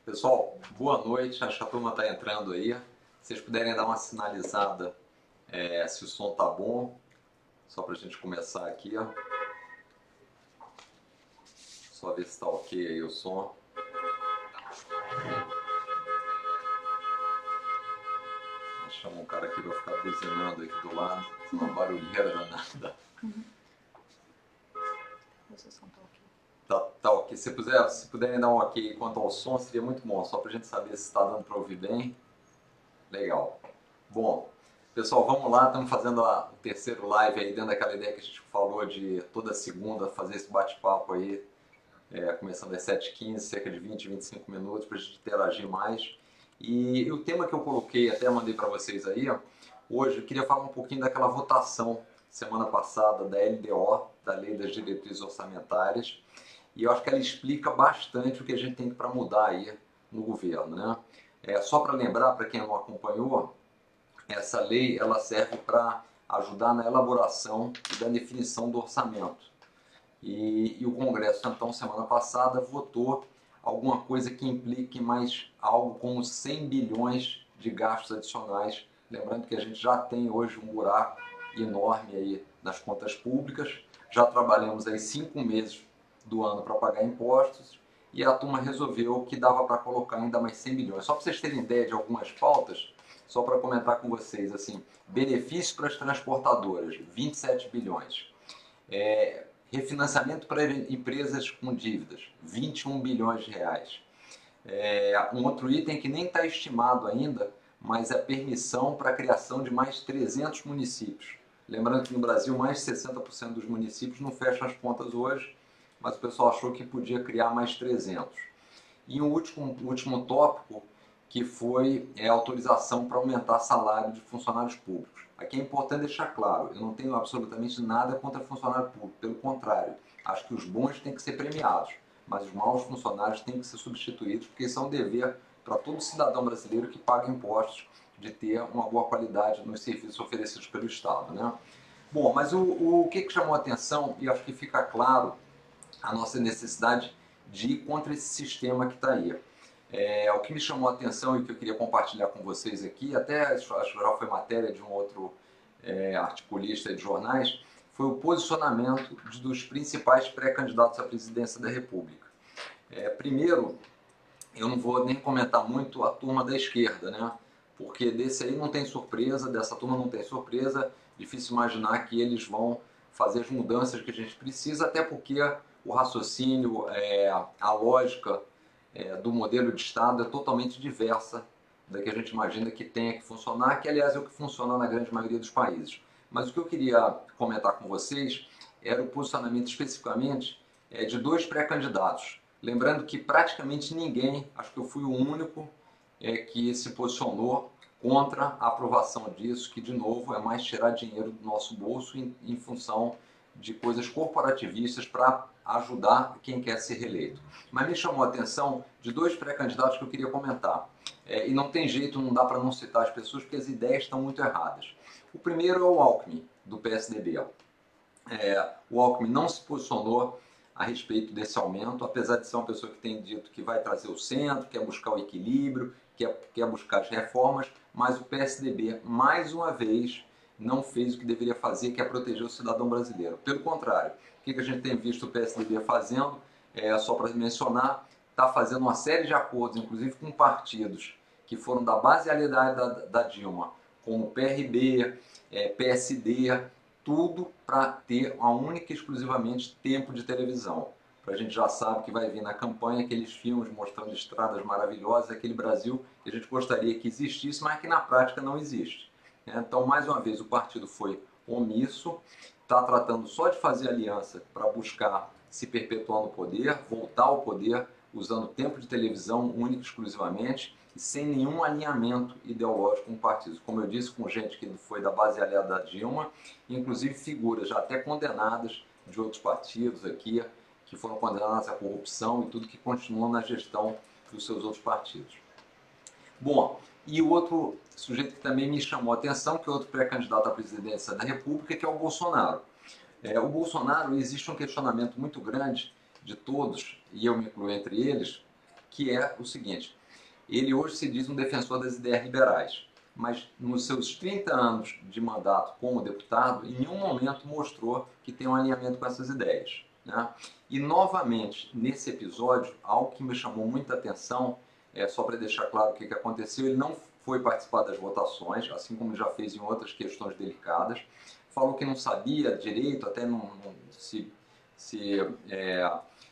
Pessoal, boa noite, acho que a turma está entrando aí. Se vocês puderem dar uma sinalizada se o som tá bom, só para a gente começar aqui, ó. Só ver se está ok aí o som. Chama um cara aqui para ficar buzinando aqui do lado, uma barulheira danada. Tá ok. Se puderem dar um ok quanto ao som, seria muito bom, só para a gente saber se está dando para ouvir bem. Legal. Bom, pessoal, vamos lá, estamos fazendo o terceiro live aí, dentro daquela ideia que a gente falou de toda segunda fazer esse bate-papo aí, começando às 7h15, cerca de 20, 25 minutos, para a gente interagir mais. E o tema que eu coloquei, até mandei para vocês aí, ó, hoje eu queria falar um pouquinho daquela votação, semana passada, da LDO, da Lei das Diretrizes Orçamentárias, e eu acho que ela explica bastante o que a gente tem para mudar aí no governo, né? Só para lembrar, para quem não acompanhou, essa lei ela serve para ajudar na elaboração e da definição do orçamento. E o Congresso, então, semana passada, votou alguma coisa que implique mais algo como 100 bilhões de gastos adicionais. Lembrando que a gente já tem hoje um buraco enorme aí nas contas públicas, já trabalhamos aí 5 meses do ano para pagar impostos, e a turma resolveu que dava para colocar ainda mais 100 bilhões. Só para vocês terem ideia de algumas pautas, só para comentar com vocês, assim, benefício para as transportadoras, 27 bilhões. Refinanciamento para empresas com dívidas, 21 bilhões de reais. Um outro item que nem está estimado ainda, mas é a permissão para a criação de mais 300 municípios. Lembrando que no Brasil mais de 60% dos municípios não fecham as contas hoje, mas o pessoal achou que podia criar mais 300. E um último tópico, que foi a autorização para aumentar salário de funcionários públicos. Aqui é importante deixar claro, eu não tenho absolutamente nada contra funcionário público, pelo contrário, acho que os bons têm que ser premiados, mas os maus funcionários têm que ser substituídos, porque isso é um dever para todo cidadão brasileiro que paga impostos, de ter uma boa qualidade nos serviços oferecidos pelo Estado, né? Bom, mas o que chamou a atenção, e acho que fica claro a nossa necessidade de ir contra esse sistema que está aí. O que me chamou a atenção e que eu queria compartilhar com vocês aqui, até acho que já foi matéria de um outro articulista de jornais, foi o posicionamento dos principais pré-candidatos à presidência da República. Primeiro, eu não vou nem comentar muito a turma da esquerda, né? Porque desse aí não tem surpresa, dessa turma não tem surpresa, difícil imaginar que eles vão fazer as mudanças que a gente precisa, até porque o raciocínio, a lógica do modelo de Estado é totalmente diversa da que a gente imagina que tenha que funcionar, que aliás é o que funciona na grande maioria dos países. Mas o que eu queria comentar com vocês era o posicionamento especificamente de dois pré-candidatos. Lembrando que praticamente ninguém, acho que eu fui o único que se posicionou contra a aprovação disso, que de novo é mais tirar dinheiro do nosso bolso em função de coisas corporativistas para ajudar quem quer ser reeleito. Mas me chamou a atenção de dois pré-candidatos que eu queria comentar. E não tem jeito, não dá para não citar as pessoas, porque as ideias estão muito erradas. O primeiro é o Alckmin, do PSDB. O Alckmin não se posicionou a respeito desse aumento, apesar de ser uma pessoa que tem dito que vai trazer o centro, quer buscar o equilíbrio, quer buscar as reformas, mas o PSDB, mais uma vez, não fez o que deveria fazer, que é proteger o cidadão brasileiro. Pelo contrário, o que a gente tem visto o PSDB fazendo, só para mencionar, está fazendo uma série de acordos, inclusive com partidos que foram da base aliada da Dilma, como PRB, PSD, tudo para ter uma única e exclusivamente tempo de televisão. A gente já sabe que vai vir na campanha aqueles filmes mostrando estradas maravilhosas, aquele Brasil que a gente gostaria que existisse, mas que na prática não existe. Então, mais uma vez, o partido foi omisso, está tratando só de fazer aliança para buscar se perpetuar no poder, voltar ao poder, usando tempo de televisão único e exclusivamente, e sem nenhum alinhamento ideológico com o partido. Como eu disse, com gente que foi da base aliada da Dilma, inclusive figuras já até condenadas de outros partidos aqui, que foram condenadas à corrupção e tudo que continuam na gestão dos seus outros partidos. Bom, e o outro sujeito que também me chamou a atenção, que é outro pré-candidato à presidência da República, que é o Bolsonaro. O Bolsonaro, existe um questionamento muito grande de todos, e eu me incluo entre eles, que é o seguinte: Ele hoje se diz um defensor das ideias liberais, mas nos seus 30 anos de mandato como deputado, em nenhum momento mostrou que tem um alinhamento com essas ideias, né? E novamente, nesse episódio, algo que me chamou muita atenção, só para deixar claro o que aconteceu, ele não foi participar das votações, assim como já fez em outras questões delicadas, falou que não sabia direito, até não se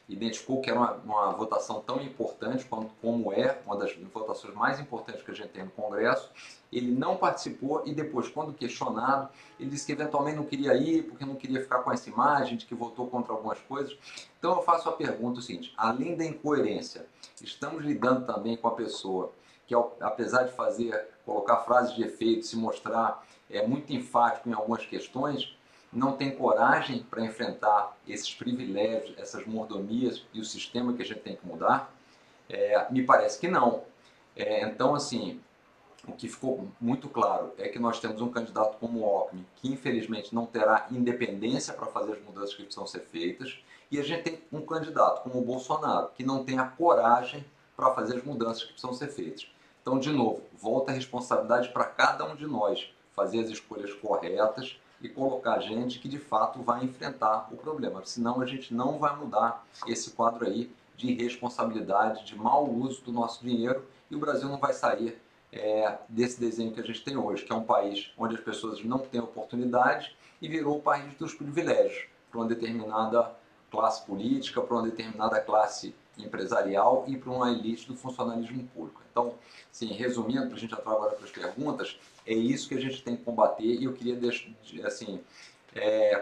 identificou que era uma votação tão importante como é uma das votações mais importantes que a gente tem no Congresso. Ele não participou e depois, quando questionado, ele disse que eventualmente não queria ir porque não queria ficar com essa imagem de que votou contra algumas coisas. Então eu faço a pergunta seguinte: além da incoerência, estamos lidando também com a pessoa que, apesar de colocar frases de efeito, se mostrar muito enfático em algumas questões, não tem coragem para enfrentar esses privilégios, essas mordomias e o sistema que a gente tem que mudar? Me parece que não. Então, assim, o que ficou muito claro é que nós temos um candidato como o Alckmin, que infelizmente não terá independência para fazer as mudanças que precisam ser feitas, e a gente tem um candidato como o Bolsonaro, que não tem a coragem para fazer as mudanças que precisam ser feitas. Então, de novo, volta a responsabilidade para cada um de nós, fazer as escolhas corretas e colocar gente que de fato vai enfrentar o problema. Senão a gente não vai mudar esse quadro aí de irresponsabilidade, de mau uso do nosso dinheiro, e o Brasil não vai sair desse desenho que a gente tem hoje, que é um país onde as pessoas não têm oportunidade e virou o país dos privilégios para uma determinada classe política, para uma determinada classe empresarial e para uma elite do funcionalismo público. Então, assim, resumindo, para a gente entrar agora para as perguntas, é isso que a gente tem que combater, e eu queria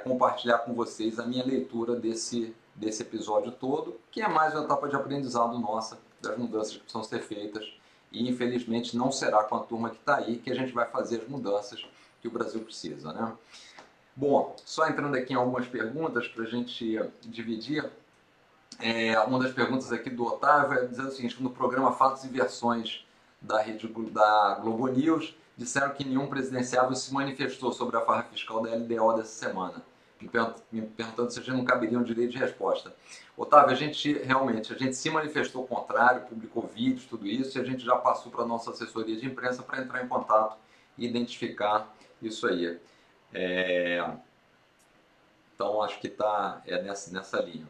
compartilhar com vocês a minha leitura desse episódio todo, que é mais uma etapa de aprendizado nossa, das mudanças que precisam ser feitas, e infelizmente não será com a turma que está aí que a gente vai fazer as mudanças que o Brasil precisa, né? Bom, só entrando aqui em algumas perguntas para a gente dividir. Uma das perguntas aqui do Otávio é dizendo o seguinte: no programa Fatos e Versões da Globo News, disseram que nenhum presidenciável se manifestou sobre a farra fiscal da LDO dessa semana, me perguntando se a gente não caberia um direito de resposta. Otávio, a gente se manifestou ao contrário, publicou vídeos, tudo isso, e a gente já passou para a nossa assessoria de imprensa para entrar em contato e identificar isso aí. Então, acho que está nessa linha.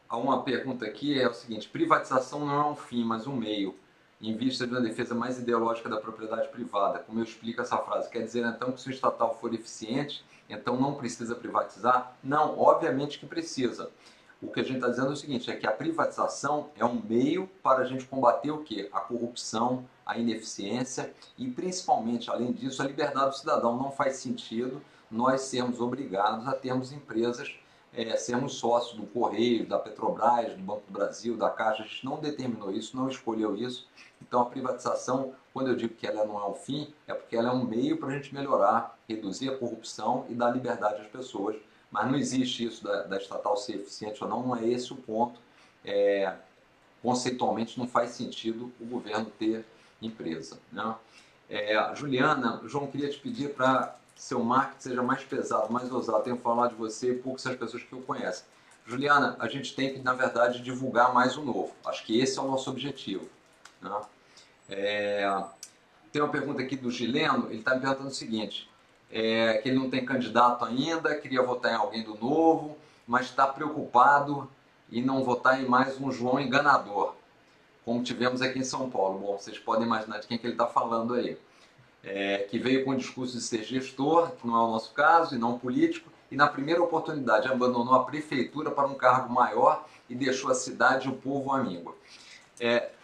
Há uma pergunta aqui, é o seguinte: privatização não é um fim, mas um meio, em vista de uma defesa mais ideológica da propriedade privada. Como eu explico essa frase? Quer dizer, então, que se o estatal for eficiente, então não precisa privatizar? Não, obviamente que precisa. O que a gente está dizendo é o seguinte, é que a privatização é um meio para a gente combater o quê? A corrupção, a ineficiência e, principalmente, além disso, a liberdade do cidadão. Não faz sentido nós sermos obrigados a termos empresas, sermos sócios do Correio, da Petrobras, do Banco do Brasil, da Caixa. A gente não determinou isso, não escolheu isso. Então, a privatização, quando eu digo que ela não é um fim, é porque ela é um meio para a gente melhorar, reduzir a corrupção e dar liberdade às pessoas. Mas não existe isso da estatal ser eficiente ou não, não é esse o ponto. Conceitualmente, não faz sentido o governo ter empresa, né? Juliana, João, queria te pedir para seu marketing seja mais pesado, mais ousado. Tenho falado de você e poucas pessoas que o conhecem. Juliana, a gente tem que, na verdade, divulgar mais o novo. Acho que esse é o nosso objetivo, né? Tem uma pergunta aqui do Gileno, ele está me perguntando o seguinte: que ele não tem candidato ainda, queria votar em alguém do Novo, mas está preocupado em não votar em mais um João enganador, como tivemos aqui em São Paulo. Bom, vocês podem imaginar de quem que ele está falando aí. Que veio com o discurso de ser gestor, que não é o nosso caso, e não político, e na primeira oportunidade abandonou a prefeitura para um cargo maior e deixou a cidade e o povo amigo.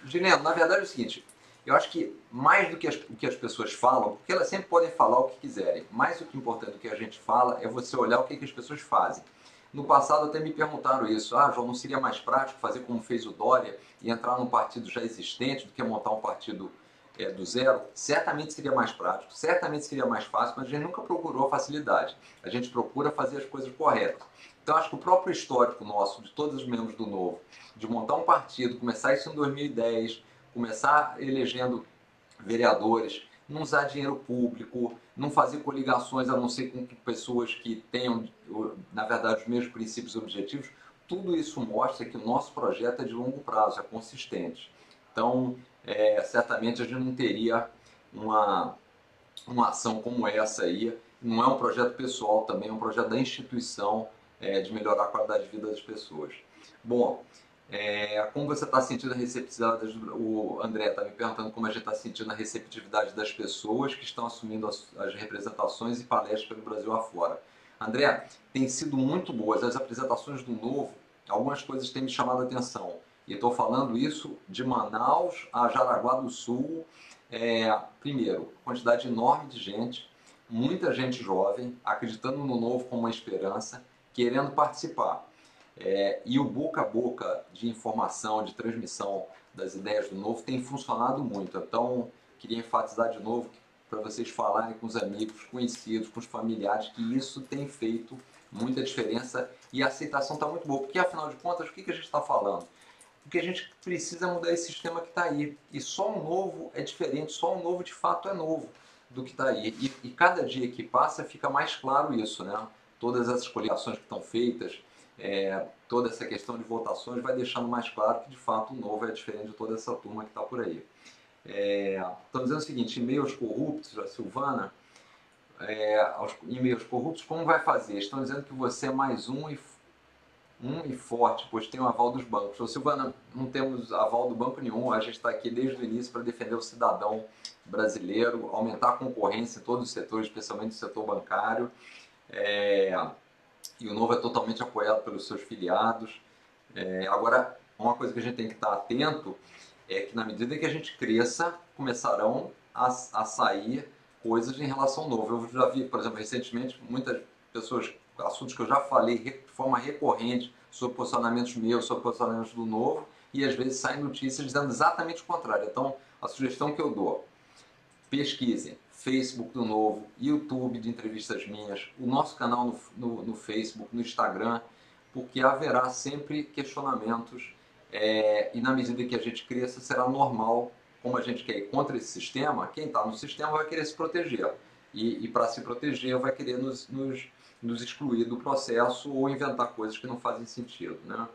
Gileno, na verdade é o seguinte: eu acho que mais do que o que as pessoas falam, porque elas sempre podem falar o que quiserem, mais do que importante do que a gente fala é você olhar o que as pessoas fazem. No passado até me perguntaram isso: João, não seria mais prático fazer como fez o Dória e entrar num partido já existente do que montar um partido do zero? Certamente seria mais prático, certamente seria mais fácil, mas a gente nunca procurou facilidade. A gente procura fazer as coisas corretas. Então acho que o próprio histórico nosso, de todos os membros do Novo, de montar um partido, começar isso em 2010, começar elegendo vereadores, não usar dinheiro público, não fazer coligações a não ser com pessoas que tenham, na verdade, os mesmos princípios e objetivos, tudo isso mostra que o nosso projeto é de longo prazo, é consistente. Então, certamente a gente não teria uma ação como essa aí. Não é um projeto pessoal também, é um projeto da instituição de melhorar a qualidade de vida das pessoas. Bom, como você está sentindo a receptividade? O André está me perguntando como a gente está sentindo a receptividade das pessoas que estão assumindo as representações e palestras pelo Brasil afora. André, tem sido muito boas as apresentações do Novo, algumas coisas têm me chamado a atenção. E estou falando isso de Manaus a Jaraguá do Sul. Primeiro, quantidade enorme de gente, muita gente jovem, acreditando no Novo como uma esperança, querendo participar. E o boca a boca de informação, de transmissão das ideias do Novo tem funcionado muito. Então, queria enfatizar de novo para vocês falarem com os amigos, conhecidos, com os familiares, que isso tem feito muita diferença e a aceitação está muito boa. Porque, afinal de contas, o que a gente está falando? O que a gente precisa é mudar esse sistema que está aí. E só um novo é diferente, só um novo de fato é novo do que está aí. E cada dia que passa fica mais claro isso, né? Todas essas coligações que estão feitas, toda essa questão de votações vai deixando mais claro que de fato o novo é diferente de toda essa turma que está por aí. Estão dizendo o seguinte, e-mails corruptos, a Silvana, aos e-mails corruptos, como vai fazer? Estão dizendo que você é mais um e forte, pois tem o aval dos bancos. Ô, Silvana, não temos aval do banco nenhum, a gente está aqui desde o início para defender o cidadão brasileiro, aumentar a concorrência em todos os setores, especialmente no setor bancário. E o Novo é totalmente apoiado pelos seus filiados. Agora, uma coisa que a gente tem que estar atento é que na medida que a gente cresça, começarão a sair coisas em relação ao Novo. Eu já vi, por exemplo, recentemente, muitas pessoas, assuntos que eu já falei de forma recorrente sobre posicionamentos meus, sobre posicionamentos do Novo, e às vezes saem notícias dizendo exatamente o contrário. Então, a sugestão que eu dou, pesquisem Facebook do Novo, YouTube de entrevistas minhas, o nosso canal no Facebook, no Instagram, porque haverá sempre questionamentos e na medida que a gente cresça será normal, como a gente quer ir contra esse sistema, quem está no sistema vai querer se proteger e para se proteger vai querer nos excluir do processo ou inventar coisas que não fazem sentido, né?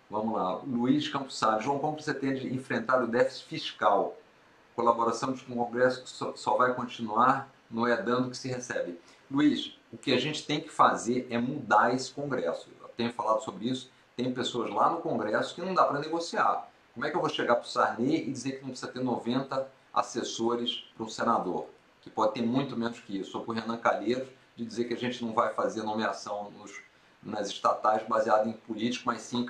Vamos lá, Luiz Campos Salles. João, como você tem de enfrentar o déficit fiscal? Colaboração com o Congresso que só vai continuar, não é dando que se recebe. Luiz, o que a gente tem que fazer é mudar esse Congresso. Eu tenho falado sobre isso, tem pessoas lá no Congresso que não dá para negociar. Como é que eu vou chegar para o Sarney e dizer que não precisa ter 90 assessores para um senador? Que pode ter muito menos que isso. Ou para o Renan Calheiros, de dizer que a gente não vai fazer nomeação nas estatais baseada em político, mas sim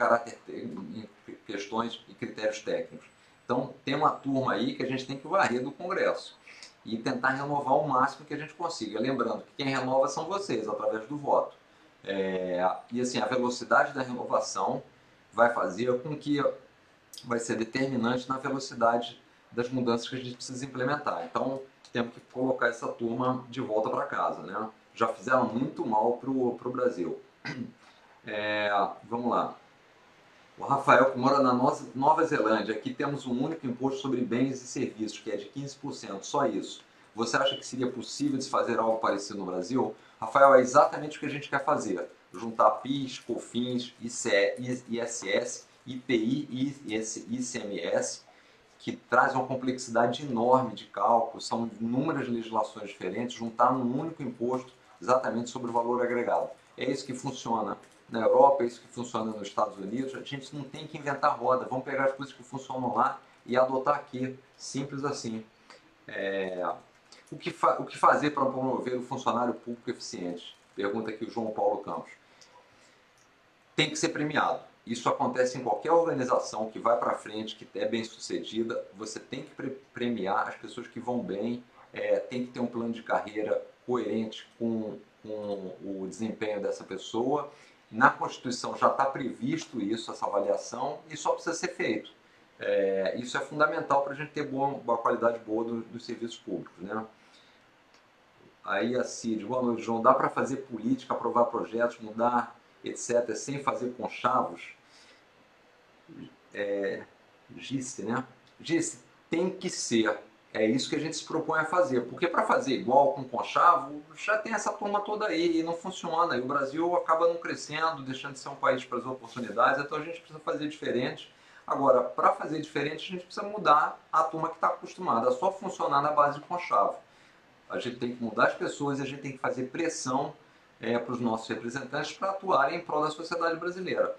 em questões e critérios técnicos. Então, tem uma turma aí que a gente tem que varrer do Congresso e tentar renovar o máximo que a gente consiga. Lembrando que quem renova são vocês, através do voto. E assim, a velocidade da renovação vai fazer com que vai ser determinante na velocidade das mudanças que a gente precisa implementar. Então, temos que colocar essa turma de volta para casa, né? Já fizeram muito mal para o Brasil. Vamos lá. O Rafael, que mora na Nova Zelândia, aqui temos um único imposto sobre bens e serviços, que é de 15%, só isso. Você acha que seria possível de se fazer algo parecido no Brasil? Rafael, é exatamente o que a gente quer fazer. Juntar PIS, COFINS, ISS, IPI e ICMS, que traz uma complexidade enorme de cálculo, são inúmeras legislações diferentes, juntar num único imposto exatamente sobre o valor agregado. É isso que funciona na Europa, é isso que funciona nos Estados Unidos. A gente não tem que inventar roda, vamos pegar as coisas que funcionam lá e adotar aqui, simples assim. O que fazer para promover o funcionário público eficiente? Pergunta aqui o João Paulo Campos. Tem que ser premiado. Isso acontece em qualquer organização que vai para frente, que é bem sucedida. Você tem que premiar as pessoas que vão bem, tem que ter um plano de carreira coerente com o desempenho dessa pessoa. Na Constituição já está previsto isso, essa avaliação, e só precisa ser feito. Isso é fundamental para a gente ter uma qualidade boa dos serviços públicos, né? Aí a Cid, boa noite, João. Dá para fazer política, aprovar projetos, mudar, etc., sem fazer conchavos? Gice, né? Gice, tem que ser. É isso que a gente se propõe a fazer. Porque para fazer igual com conchavo, já tem essa turma toda aí e não funciona. E o Brasil acaba não crescendo, deixando de ser um país para as oportunidades. Então a gente precisa fazer diferente. Agora, para fazer diferente, a gente precisa mudar a turma que está acostumada a só funcionar na base de conchavo. A gente tem que mudar as pessoas e a gente tem que fazer pressão para os nossos representantes para atuarem em prol da sociedade brasileira.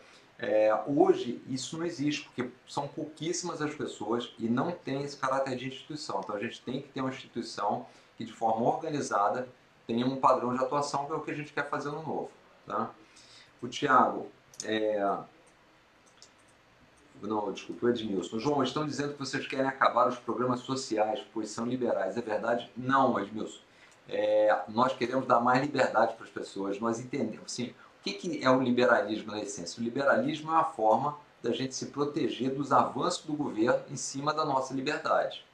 Hoje isso não existe, porque são pouquíssimas as pessoas e não tem esse caráter de instituição. Então a gente tem que ter uma instituição que de forma organizada tenha um padrão de atuação, que é o que a gente quer fazer no novo. Tá? O Tiago, não, desculpa, o Edmilson. João, estão dizendo que vocês querem acabar os programas sociais, pois são liberais. É verdade? Não, Edmilson. Nós queremos dar mais liberdade para as pessoas. Nós entendemos, assim, o que é o liberalismo na essência? O liberalismo é uma forma da gente se proteger dos avanços do governo em cima da nossa liberdade.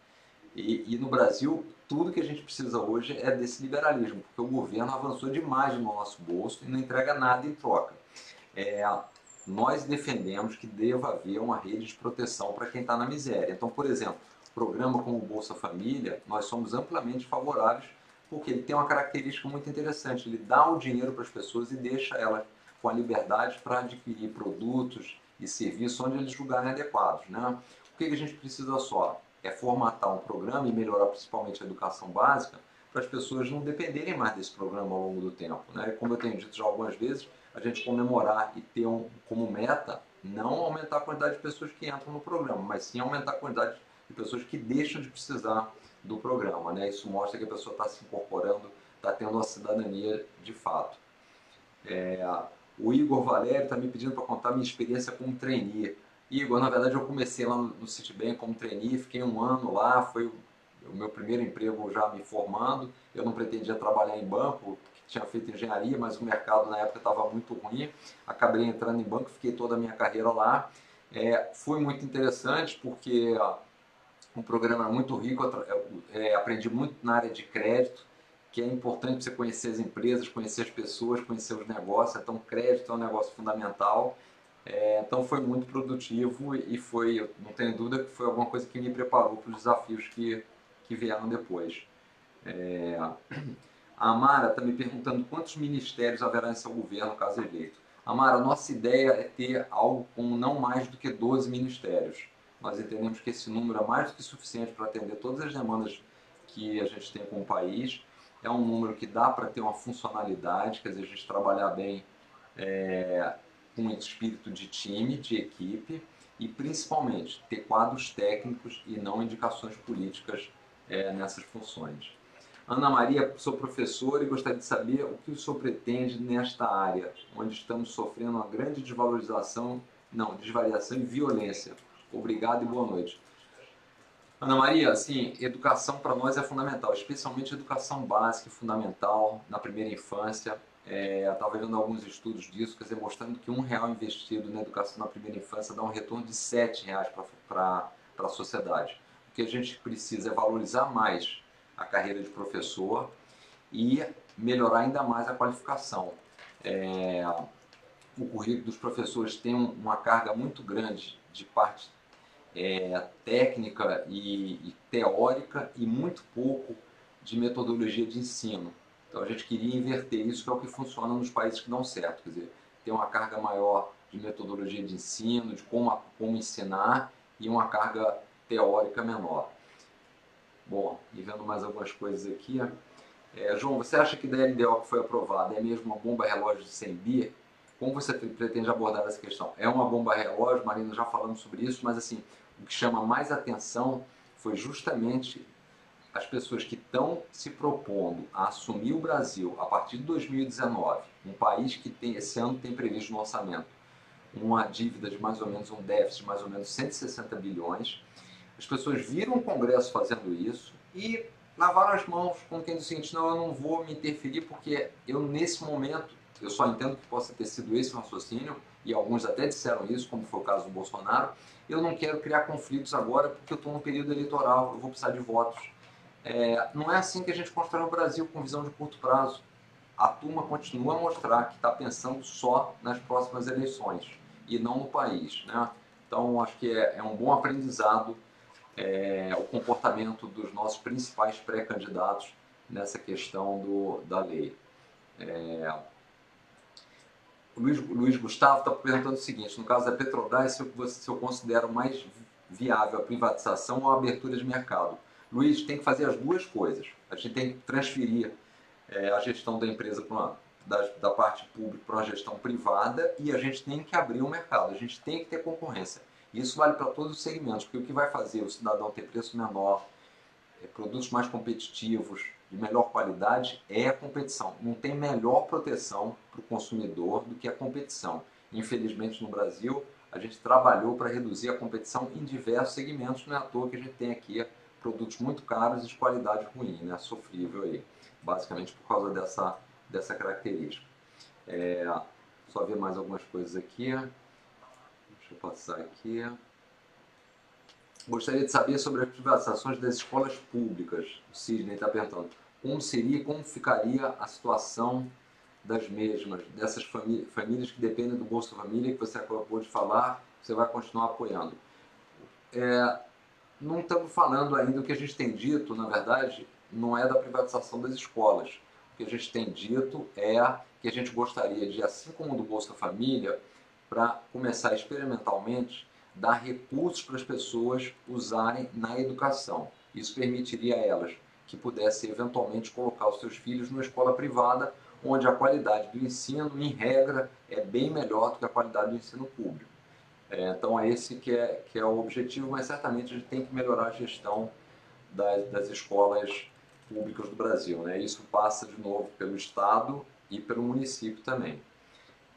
E no Brasil, tudo que a gente precisa hoje é desse liberalismo, porque o governo avançou demais no nosso bolso e não entrega nada em troca. Nós defendemos que deva haver uma rede de proteção para quem está na miséria. Então, por exemplo, programa como o Bolsa Família, nós somos amplamente favoráveis, porque ele tem uma característica muito interessante. Ele dá o dinheiro para as pessoas e deixa elas com a liberdade para adquirir produtos e serviços onde eles julgarem adequados. Né? O que a gente precisa só é formatar um programa e melhorar principalmente a educação básica para as pessoas não dependerem mais desse programa ao longo do tempo. Né? Como eu tenho dito já algumas vezes, a gente comemorar e ter como meta não aumentar a quantidade de pessoas que entram no programa, mas sim aumentar a quantidade de pessoas que deixam de precisar do programa. Né? Isso mostra que a pessoa está se incorporando, está tendo uma cidadania de fato. O Igor Valério está me pedindo para contar minha experiência como trainee. Igor, na verdade eu comecei lá no Citibank como trainee, fiquei um ano lá, foi o meu primeiro emprego já me formando. Eu não pretendia trabalhar em banco, tinha feito engenharia, mas o mercado na época estava muito ruim. Acabei entrando em banco, fiquei toda a minha carreira lá. Foi muito interessante porque o programa era muito rico, aprendi muito na área de crédito, que é importante você conhecer as empresas, conhecer as pessoas, conhecer os negócios. Então, crédito é um negócio fundamental. Então, foi muito produtivo e foi, não tenho dúvida que foi alguma coisa que me preparou para os desafios que vieram depois. A Amara está me perguntando quantos ministérios haverá em seu governo, caso eleito. Amara, nossa ideia é ter algo com não mais do que 12 ministérios. Nós entendemos que esse número é mais do que suficiente para atender todas as demandas que a gente tem com o país. É um número que dá para ter uma funcionalidade, quer dizer, a gente trabalhar bem com espírito de time, de equipe, e principalmente ter quadros técnicos e não indicações políticas nessas funções. Ana Maria, sou professora e gostaria de saber o que o senhor pretende nesta área, onde estamos sofrendo uma grande desvariação e violência. Obrigado e boa noite. Ana Maria, assim, educação para nós é fundamental, especialmente educação básica e fundamental na primeira infância. Estava vendo alguns estudos disso, quer dizer, mostrando que R$1 investido na educação na primeira infância dá um retorno de R$7 para a sociedade. O que a gente precisa é valorizar mais a carreira de professor e melhorar ainda mais a qualificação. O currículo dos professores tem uma carga muito grande de parte técnica e teórica e muito pouco de metodologia de ensino. Então a gente queria inverter isso, que é o que funciona nos países que dão certo, quer dizer, ter uma carga maior de metodologia de ensino, de como ensinar, e uma carga teórica menor. Bom, e vendo mais algumas coisas aqui. João, você acha que da LDO que foi aprovada é mesmo uma bomba relógio de 100 bi? Como você pretende abordar essa questão? É uma bomba relógio, Marina, já falamos sobre isso, mas assim, o que chama mais atenção foi justamente as pessoas que estão se propondo a assumir o Brasil a partir de 2019, um país que esse ano tem previsto no orçamento uma dívida de mais ou menos, um déficit de mais ou menos 160 bilhões. As pessoas viram o Congresso fazendo isso e lavaram as mãos, como quem diz o seguinte: não, eu não vou me interferir porque eu, nesse momento, eu só entendo que possa ter sido esse o raciocínio, e alguns até disseram isso, como foi o caso do Bolsonaro, eu não quero criar conflitos agora porque eu estou no período eleitoral, eu vou precisar de votos. Não é assim que a gente constrói o Brasil com visão de curto prazo. A turma continua a mostrar que está pensando só nas próximas eleições e não no país, né? Então, acho que é um bom aprendizado o comportamento dos nossos principais pré-candidatos nessa questão da lei. O Luiz Gustavo está perguntando o seguinte: no caso da Petrobras, se eu considero mais viável a privatização ou a abertura de mercado? Luiz, tem que fazer as duas coisas. A gente tem que transferir a gestão da empresa da parte pública para uma gestão privada e a gente tem que abrir o mercado, a gente tem que ter concorrência. Isso vale para todos os segmentos, porque o que vai fazer o cidadão ter preço menor, produtos mais competitivos, de melhor qualidade, é a competição. Não tem melhor proteção para o consumidor do que a competição. Infelizmente, no Brasil, a gente trabalhou para reduzir a competição em diversos segmentos, não é à toa que a gente tem aqui produtos muito caros e de qualidade ruim, né? Sofrível aí, basicamente por causa dessa característica. Só ver mais algumas coisas aqui. Deixa eu passar aqui. Gostaria de saber sobre as privatizações das escolas públicas. O Sidney está perguntando. Como ficaria a situação das mesmas, dessas famílias que dependem do Bolsa Família, que você acabou de falar, você vai continuar apoiando? Não estamos falando ainda, o que a gente tem dito, na verdade, não é da privatização das escolas. O que a gente tem dito é que a gente gostaria de, assim como do Bolsa Família, para começar experimentalmente, dar recursos para as pessoas usarem na educação. Isso permitiria a elas que pudessem eventualmente colocar os seus filhos numa escola privada, onde a qualidade do ensino, em regra, é bem melhor do que a qualidade do ensino público. Então é esse que é o objetivo, mas certamente a gente tem que melhorar a gestão das escolas públicas do Brasil, né? Isso passa de novo pelo Estado e pelo município também.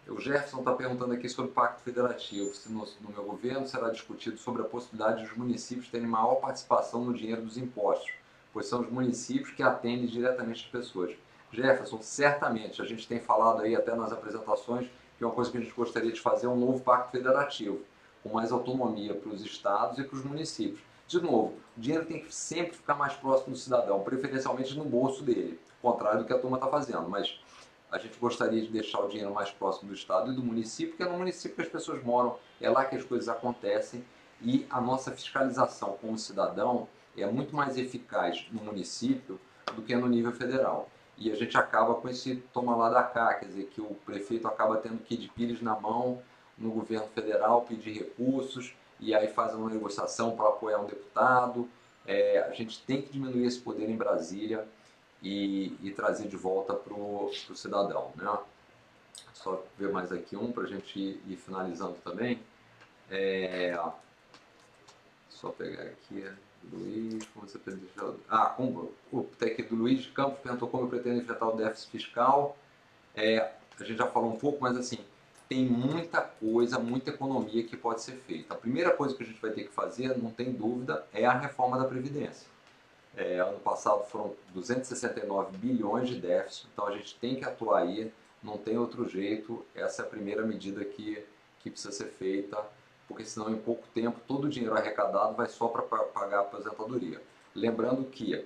O Jefferson está perguntando aqui sobre o Pacto Federativo, se no meu governo será discutido sobre a possibilidade dos municípios terem maior participação no dinheiro dos impostos, pois são os municípios que atendem diretamente as pessoas. Jefferson, certamente, a gente tem falado aí até nas apresentações que uma coisa que a gente gostaria de fazer é um novo Pacto Federativo, com mais autonomia para os estados e para os municípios. De novo, o dinheiro tem que sempre ficar mais próximo do cidadão, preferencialmente no bolso dele, ao contrário do que a turma está fazendo, mas a gente gostaria de deixar o dinheiro mais próximo do estado e do município, porque é no município que as pessoas moram, é lá que as coisas acontecem e a nossa fiscalização como cidadão é muito mais eficaz no município do que no nível federal. E a gente acaba com esse toma lá da cá, quer dizer, que o prefeito acaba tendo que ir de pires na mão no governo federal, pedir recursos, e aí faz uma negociação para apoiar um deputado. A gente tem que diminuir esse poder em Brasília e trazer de volta para o cidadão, né? Só ver mais aqui para a gente ir finalizando também. Só pegar aqui do Luiz, como você pretende enfrentar... tem aqui do Luiz de Campos, perguntou como eu pretendo enfrentar o déficit fiscal. A gente já falou um pouco, mas assim, tem muita coisa, muita economia que pode ser feita. A primeira coisa que a gente vai ter que fazer, não tem dúvida, é a reforma da Previdência. Ano passado foram 269 bilhões de déficit, então a gente tem que atuar aí, não tem outro jeito, essa é a primeira medida que precisa ser feita, porque senão em pouco tempo todo o dinheiro arrecadado vai só para pagar a aposentadoria. Lembrando que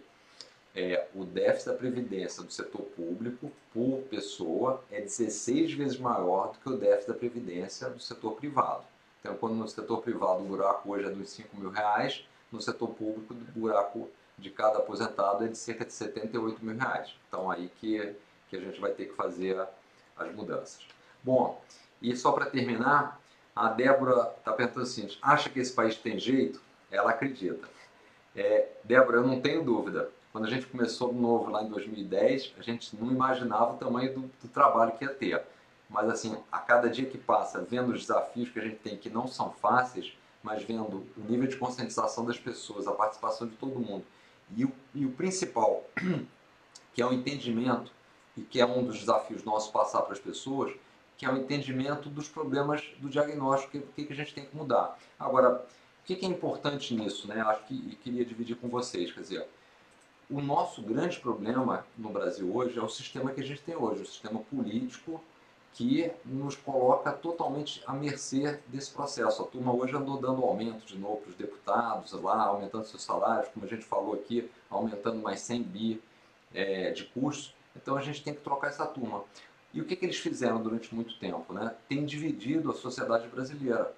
o déficit da Previdência do setor público por pessoa é 16 vezes maior do que o déficit da Previdência do setor privado. Então, quando no setor privado o buraco hoje é dos 5 mil reais, no setor público o buraco de cada aposentado é de cerca de 78 mil reais. Então, aí que a gente vai ter que fazer as mudanças. Bom, e só para terminar, a Débora está perguntando o seguinte: acha que esse país tem jeito? Ela acredita. Débora, eu não tenho dúvida. Quando a gente começou de novo lá em 2010, a gente não imaginava o tamanho do trabalho que ia ter. Mas assim, a cada dia que passa, vendo os desafios que a gente tem, que não são fáceis, mas vendo o nível de conscientização das pessoas, a participação de todo mundo, e o principal, que é o entendimento, e que é um dos desafios nossos passar para as pessoas, que é o entendimento dos problemas do diagnóstico, o que a gente tem que mudar. Agora, o que é importante nisso, né? Acho que queria dividir com vocês, quer dizer, o nosso grande problema no Brasil hoje é o sistema que a gente tem hoje, o sistema político que nos coloca totalmente à mercê desse processo. A turma hoje andou dando aumento de novo para os deputados, lá, aumentando seus salários, como a gente falou aqui, aumentando mais 100 bi de custos. Então a gente tem que trocar essa turma. E o que eles fizeram durante muito tempo, né? Tem dividido a sociedade brasileira.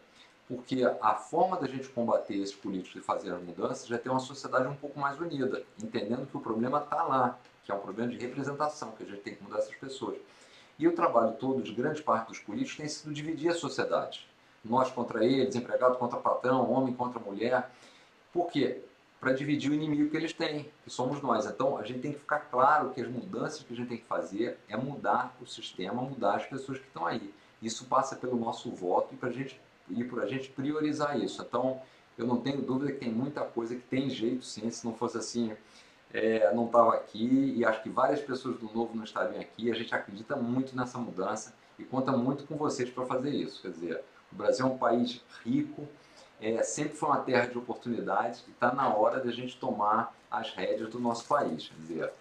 Porque a forma da gente combater esses políticos e fazer as mudanças é ter uma sociedade um pouco mais unida, entendendo que o problema está lá, que é um problema de representação, que a gente tem que mudar essas pessoas. E o trabalho todo de grande parte dos políticos tem sido dividir a sociedade. Nós contra eles, empregado contra patrão, homem contra mulher. Por quê? Para dividir o inimigo que eles têm, que somos nós. Então, a gente tem que ficar claro que as mudanças que a gente tem que fazer é mudar o sistema, mudar as pessoas que estão aí. Isso passa pelo nosso voto e por a gente priorizar isso. Então, eu não tenho dúvida que tem muita coisa que tem jeito sim. Se não fosse assim, não estava aqui, e acho que várias pessoas do Novo não estariam aqui. A gente acredita muito nessa mudança e conta muito com vocês para fazer isso. Quer dizer, o Brasil é um país rico, sempre foi uma terra de oportunidades e está na hora de a gente tomar as rédeas do nosso país. Quer dizer,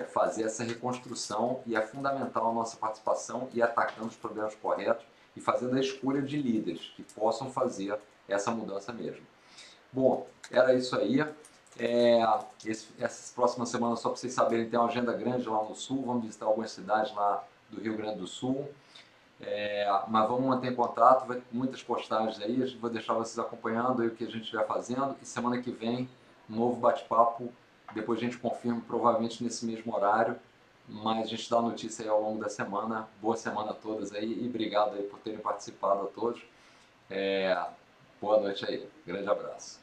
fazer essa reconstrução, e é fundamental a nossa participação e atacando os problemas corretos e fazendo a escolha de líderes que possam fazer essa mudança mesmo. Bom, era isso aí. Essas próximas semanas, só para vocês saberem, tem uma agenda grande lá no Sul. Vamos visitar algumas cidades lá do Rio Grande do Sul. Mas vamos manter em contato, vai ter muitas postagens aí, a gente vai deixar vocês acompanhando aí o que a gente estiver fazendo, e semana que vem, um novo bate-papo, depois a gente confirma, provavelmente nesse mesmo horário, mas a gente dá notícia aí ao longo da semana. Boa semana a todas aí, e obrigado aí por terem participado a todos. Boa noite aí, grande abraço.